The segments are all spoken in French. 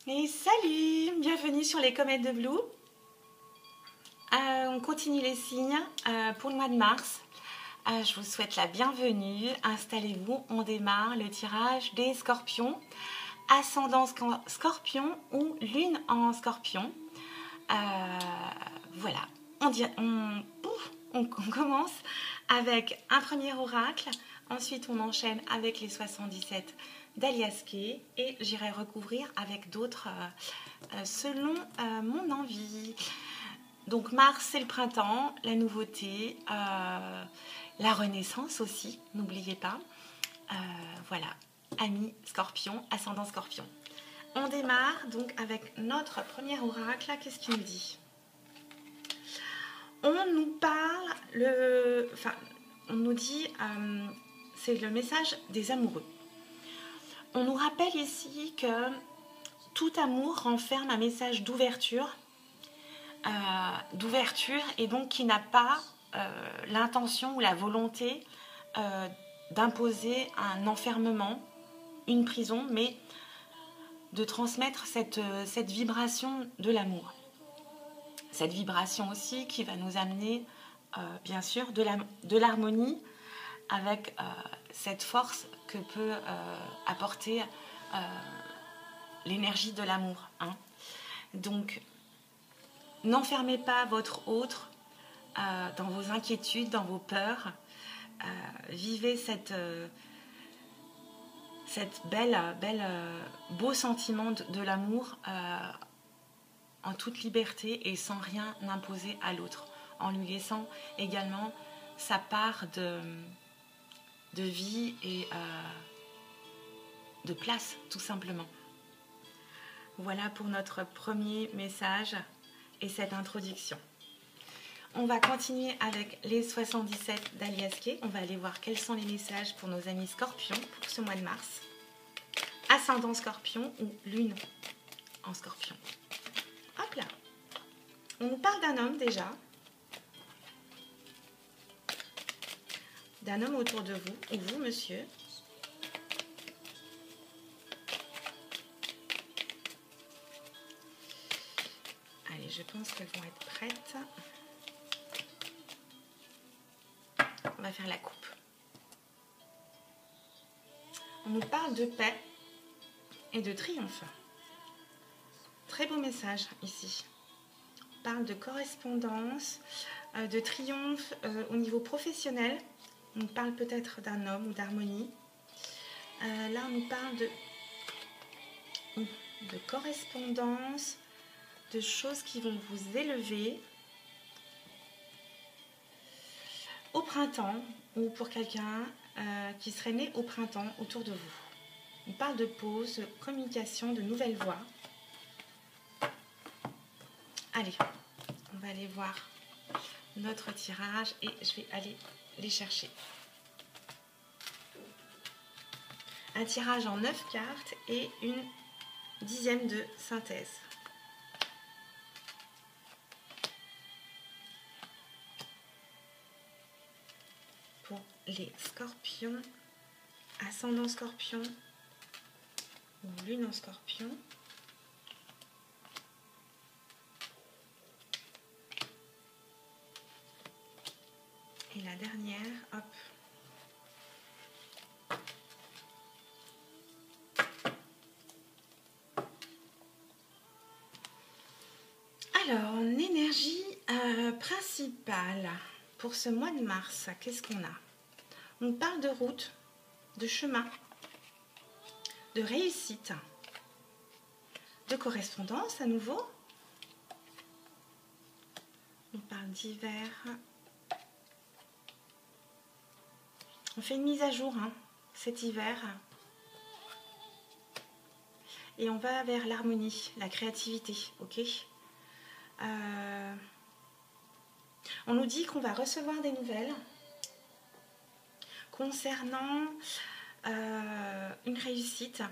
Et salut, bienvenue sur les comètes de Blue. On continue les signes pour le mois de mars. Je vous souhaite la bienvenue. Installez-vous, on démarre le tirage des scorpions. Ascendant scorpion ou lune en scorpion. Voilà, on commence avec un premier oracle. Ensuite, on enchaîne avec les 77 d'Alias Kay et j'irai recouvrir avec d'autres selon mon envie. Donc Mars, c'est le printemps, la nouveauté, la renaissance aussi, n'oubliez pas. Voilà, amis scorpion, ascendant scorpion. On démarre donc avec notre premier oracle. Qu'est-ce qu'il nous dit? On nous parle, on nous dit, c'est le message des amoureux. On nous rappelle ici que tout amour renferme un message d'ouverture, et donc qui n'a pas l'intention ou la volonté d'imposer un enfermement, une prison, mais de transmettre cette vibration de l'amour. Cette vibration aussi qui va nous amener, bien sûr, de l'harmonie avec cette force que peut apporter l'énergie de l'amour. Hein. Donc, n'enfermez pas votre autre dans vos inquiétudes, dans vos peurs. Vivez cette beau sentiment de l'amour en toute liberté et sans rien imposer à l'autre, en lui laissant également sa part de vie et de place, tout simplement. Voilà pour notre premier message et cette introduction. On va continuer avec les 77 d'Alias Kay. On va aller voir quels sont les messages pour nos amis scorpions pour ce mois de mars. Ascendant scorpion ou lune en scorpion. Hop là. On nous parle d'un homme déjà. D'un homme autour de vous, et vous, monsieur. Allez, je pense qu'elles vont être prêtes. On va faire la coupe. On nous parle de paix et de triomphe. Très beau message ici. On parle de correspondance, de triomphe au niveau professionnel. On parle peut-être d'un homme ou d'harmonie. Là, on nous parle de correspondance, de choses qui vont vous élever au printemps ou pour quelqu'un qui serait né au printemps autour de vous. On parle de pause, de communication, de nouvelles voies. Allez, on va aller voir notre tirage et je vais aller les chercher. Un tirage en 9 cartes et une dixième de synthèse. Pour les scorpions, ascendant scorpion ou lune en scorpion. Et la dernière, hop. Alors, en énergie principale pour ce mois de mars, qu'est-ce qu'on a? On parle de route, de chemin, de réussite, de correspondance à nouveau. On parle d'hiver. On fait une mise à jour cet hiver. Et on va vers l'harmonie, la créativité, ok? On nous dit qu'on va recevoir des nouvelles concernant une réussite.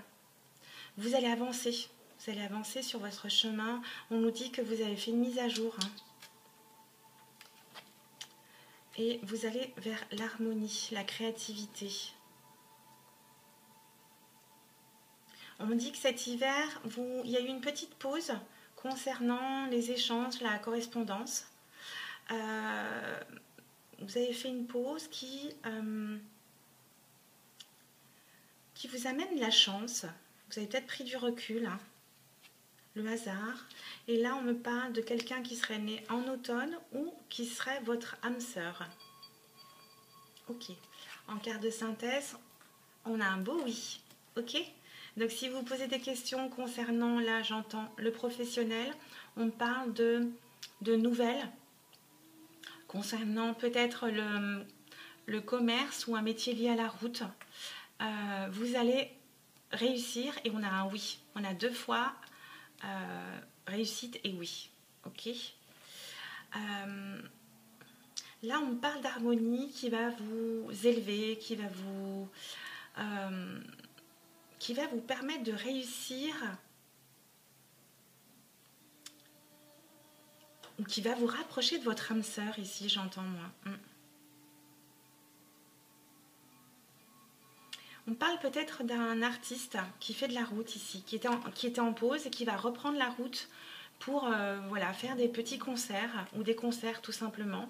Vous allez avancer sur votre chemin. On nous dit que vous avez fait une mise à jour. Et vous allez vers l'harmonie, la créativité. On me dit que cet hiver, il y a eu une petite pause concernant les échanges, la correspondance. Vous avez fait une pause qui vous amène la chance. Vous avez peut-être pris du recul, hein, le hasard. Et là, on me parle de quelqu'un qui serait né en automne ou qui serait votre âme sœur. Ok. En carte de synthèse, on a un beau oui. Ok. Donc, si vous posez des questions concernant, là, j'entends le professionnel, on parle de nouvelles concernant peut-être le commerce ou un métier lié à la route. Vous allez réussir et on a un oui. On a 2 fois réussite et oui. Ok. Là, on parle d'harmonie qui va vous élever, qui va vous permettre de réussir ou qui va vous rapprocher de votre âme sœur ici, j'entends moi. On parle peut-être d'un artiste qui fait de la route ici, qui était en pause et qui va reprendre la route pour voilà, faire des petits concerts ou des concerts tout simplement.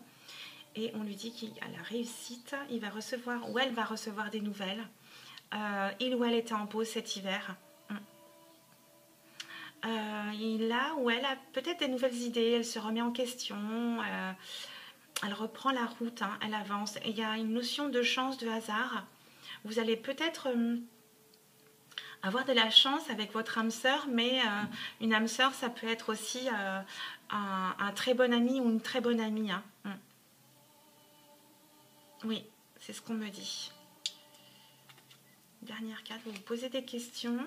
Et on lui dit qu'il a la réussite, il va recevoir ou elle va recevoir des nouvelles. Il ou elle était en pause cet hiver. Il a ou elle a peut-être des nouvelles idées, elle se remet en question, elle reprend la route, hein, elle avance. Et il y a une notion de chance, de hasard. Vous allez peut-être avoir de la chance avec votre âme sœur, mais une âme sœur, ça peut être aussi un très bon ami ou une très bonne amie. Hein. Oui, c'est ce qu'on me dit. Dernière carte, vous vous posez des questions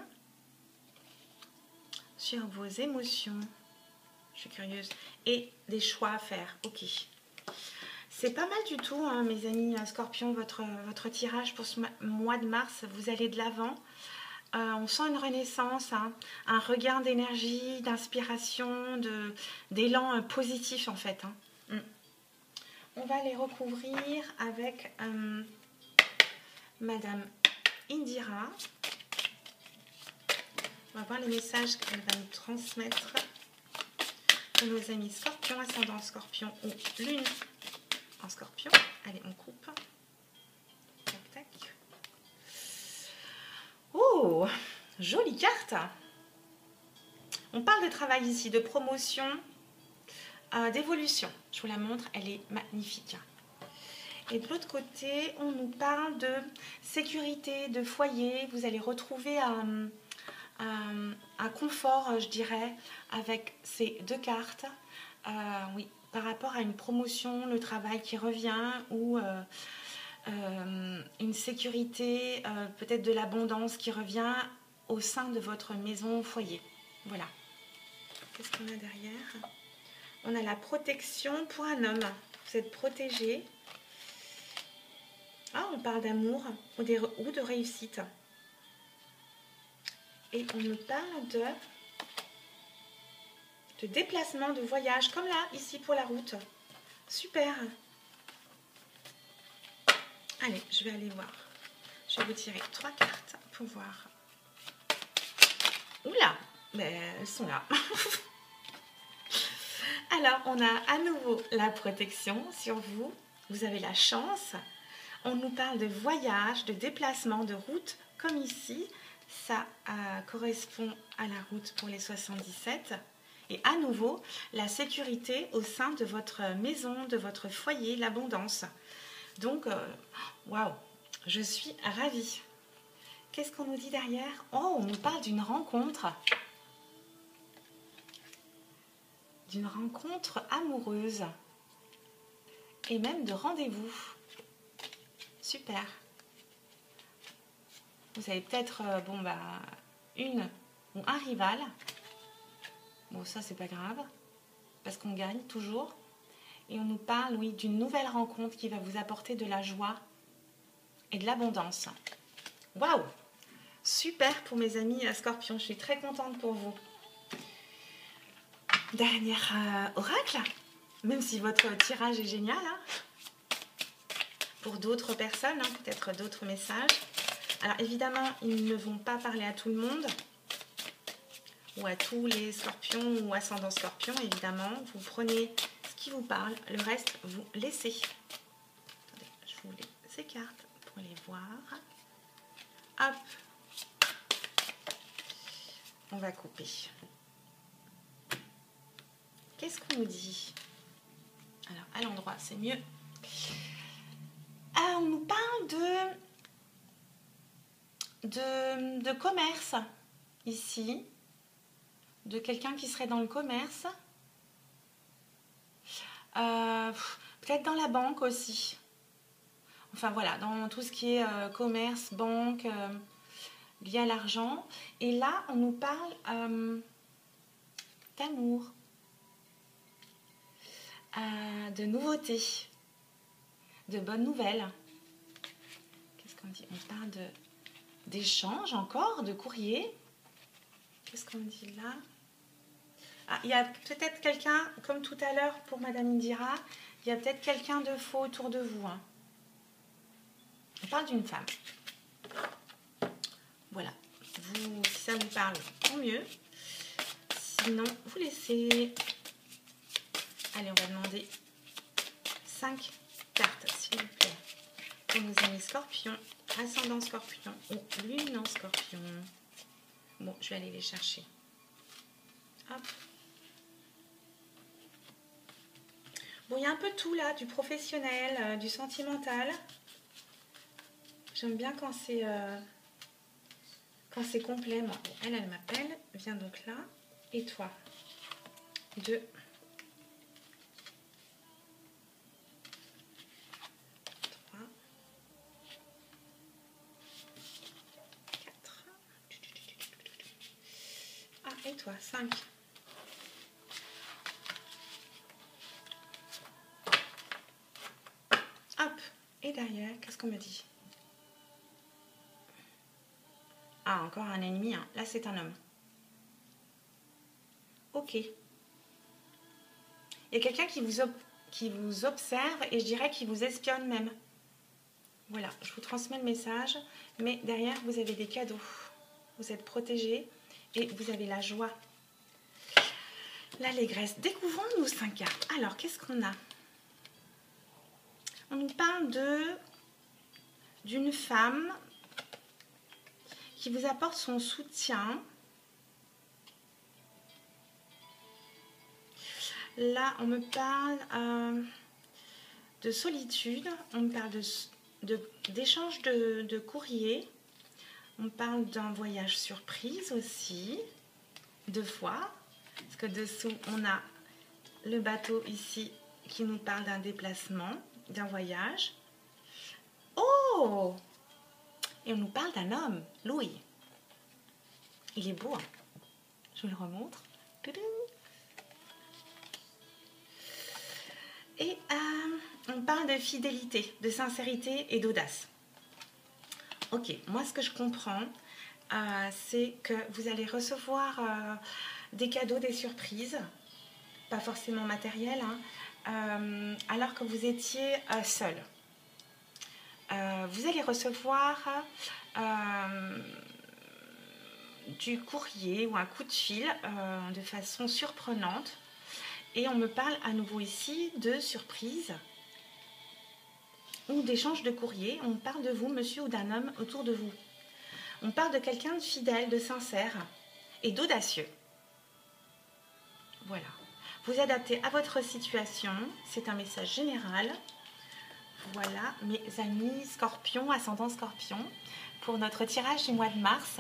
sur vos émotions. Je suis curieuse. Et des choix à faire. Ok. C'est pas mal du tout, hein, mes amis Scorpions, votre tirage pour ce mois de mars. Vous allez de l'avant. On sent une renaissance, hein, un regain d'énergie, d'inspiration, d'élan positif en fait. Hein. On va les recouvrir avec Madame Indira. On va voir les messages qu'elle va nous transmettre pour nos amis Scorpions, ascendant Scorpion ou Lune en Scorpion. Allez, on coupe. Tac, tac. Oh, jolie carte. On parle de travail ici, de promotion, d'évolution. Je vous la montre, elle est magnifique. Et de l'autre côté, on nous parle de sécurité, de foyer. Vous allez retrouver un confort, je dirais, avec ces 2 cartes. Oui, par rapport à une promotion, le travail qui revient ou une sécurité, peut-être de l'abondance qui revient au sein de votre maison foyer. Voilà. Qu'est-ce qu'on a derrière? On a la protection pour un homme. Vous êtes protégé. Ah, on parle d'amour ou de réussite. Et on me parle de déplacement, de voyage, comme là, ici pour la route. Super. Allez, je vais aller voir. Je vais vous tirer 3 cartes pour voir. Oula, mais elles sont là. Alors, on a à nouveau la protection sur vous. Vous avez la chance. On nous parle de voyage, de déplacement, de route, comme ici. Ça correspond à la route pour les 77. Et à nouveau, la sécurité au sein de votre maison, de votre foyer, l'abondance. Donc, waouh, je suis ravie. Qu'est-ce qu'on nous dit derrière? Oh, on nous parle d'une rencontre. D'une rencontre amoureuse. Et même de rendez-vous. Super. Vous avez peut-être une ou un rival. Bon, ça, c'est pas grave. Parce qu'on gagne toujours. Et on nous parle, oui, d'une nouvelle rencontre qui va vous apporter de la joie et de l'abondance. Waouh! Super pour mes amis Scorpions. Je suis très contente pour vous. Dernier oracle. Même si votre tirage est génial. Hein, pour d'autres personnes, hein, peut-être d'autres messages. Alors évidemment, ils ne vont pas parler à tout le monde, ou à tous les scorpions ou ascendants scorpions, évidemment. Vous prenez ce qui vous parle, le reste, vous laissez. Attendez, je vous les écarte pour les voir. Hop. On va couper. Qu'est-ce qu'on nous dit? Alors, à l'endroit, c'est mieux. On nous parle de commerce, ici. De quelqu'un qui serait dans le commerce. Peut-être dans la banque aussi. Enfin, voilà, dans tout ce qui est commerce, banque, lié à l'argent. Et là, on nous parle d'amour. De nouveautés, de bonnes nouvelles. Qu'est-ce qu'on dit? On parle d'échanges encore, de courrier. Qu'est-ce qu'on dit là? Il y a peut-être quelqu'un, comme tout à l'heure pour Madame Indira, il y a peut-être quelqu'un de faux autour de vous. Hein. On parle d'une femme. Voilà. Si ça vous parle, tant mieux. Sinon, vous laissez... Allez, on va demander 5 cartes, s'il vous plaît, pour nos amis scorpions, ascendant scorpion ou lune en scorpion. Bon, je vais aller les chercher. Hop. Bon, il y a un peu tout là, du professionnel, du sentimental. J'aime bien quand c'est complet. Bon, elle m'appelle. Viens donc là. Et toi? 2. 3. 4. Ah, et toi? 5. Hop. Et derrière, qu'est-ce qu'on me dit? Ah, encore un ennemi. Hein. Là, c'est un homme. Ok. Il y a quelqu'un qui vous observe et je dirais qui vous espionne même. Voilà, je vous transmets le message. Mais derrière, vous avez des cadeaux. Vous êtes protégés et vous avez la joie. L'allégresse. Découvrons nos 5 cartes. Alors, qu'est-ce qu'on a? On nous parle d'une femme qui vous apporte son soutien. Là, on me parle de solitude, on me parle d'échange de courrier, on parle d'un voyage surprise aussi, 2 fois, parce que dessous, on a le bateau ici qui nous parle d'un déplacement, d'un voyage. Oh! Et on nous parle d'un homme, Louis. Il est beau, hein? Je vous le remontre. Et on parle de fidélité, de sincérité et d'audace. Ok, moi ce que je comprends, c'est que vous allez recevoir des cadeaux, des surprises, pas forcément matérielles, hein, alors que vous étiez seul. Vous allez recevoir du courrier ou un coup de fil de façon surprenante. Et on me parle à nouveau ici de surprise ou d'échange de courrier. On parle de vous, monsieur, ou d'un homme autour de vous. On parle de quelqu'un de fidèle, de sincère et d'audacieux. Voilà. Vous adaptez à votre situation. C'est un message général. Voilà, mes amis scorpions, ascendant scorpion, pour notre tirage du mois de mars.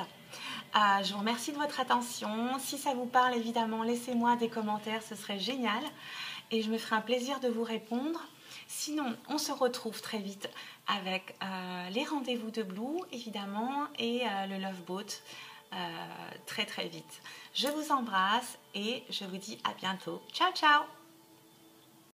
Je vous remercie de votre attention. Si ça vous parle, évidemment, laissez-moi des commentaires, ce serait génial. Et je me ferai un plaisir de vous répondre. Sinon, on se retrouve très vite avec les rendez-vous de Blue, évidemment, et le Love Boat très très vite. Je vous embrasse et je vous dis à bientôt. Ciao, ciao!